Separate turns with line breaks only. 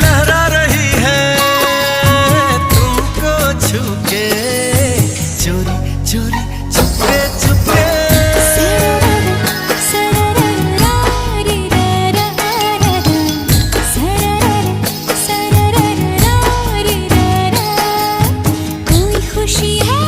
लहरा रही है तुमको छू के, चोरी चोरी चुपके चुपके।
कोई खुशी है